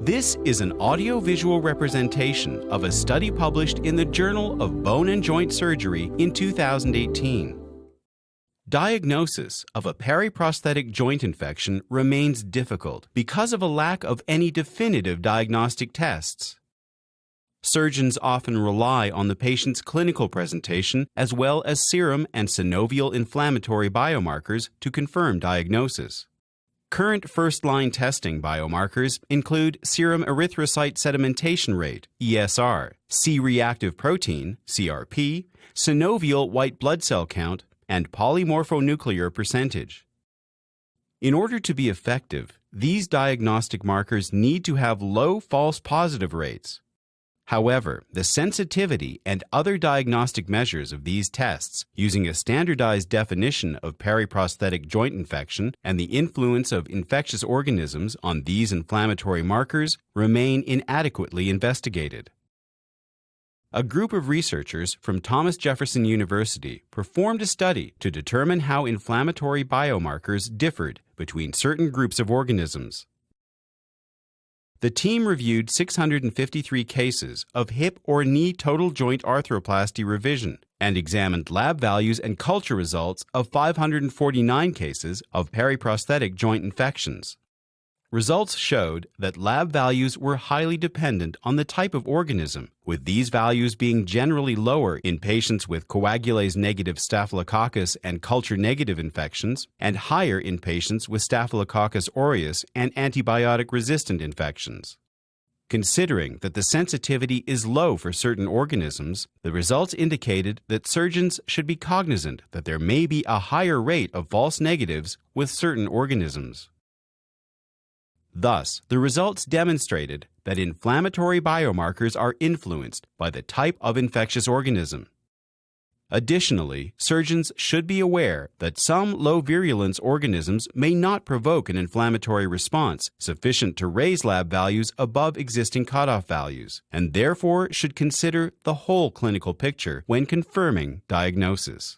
This is an audio-visual representation of a study published in the Journal of Bone and Joint Surgery in 2018. Diagnosis of a periprosthetic joint infection remains difficult because of a lack of any definitive diagnostic tests. Surgeons often rely on the patient's clinical presentation as well as serum and synovial inflammatory biomarkers to confirm diagnosis. Current first-line testing biomarkers include serum erythrocyte sedimentation rate, ESR, C-reactive protein, CRP, synovial white blood cell count, and polymorphonuclear percentage. In order to be effective, these diagnostic markers need to have low false positive rates. However, the sensitivity and other diagnostic measures of these tests using a standardized definition of periprosthetic joint infection and the influence of infectious organisms on these inflammatory markers remain inadequately investigated. A group of researchers from Thomas Jefferson University performed a study to determine how inflammatory biomarkers differed between certain groups of organisms. The team reviewed 653 cases of hip or knee total joint arthroplasty revision and examined lab values and culture results of 549 cases of periprosthetic joint infections. Results showed that lab values were highly dependent on the type of organism, with these values being generally lower in patients with coagulase-negative Staphylococcus and culture-negative infections, and higher in patients with Staphylococcus aureus and antibiotic-resistant infections. Considering that the sensitivity is low for certain organisms, the results indicated that surgeons should be cognizant that there may be a higher rate of false negatives with certain organisms. Thus, the results demonstrated that inflammatory biomarkers are influenced by the type of infectious organism. Additionally, surgeons should be aware that some low-virulence organisms may not provoke an inflammatory response sufficient to raise lab values above existing cutoff values, and therefore should consider the whole clinical picture when confirming diagnosis.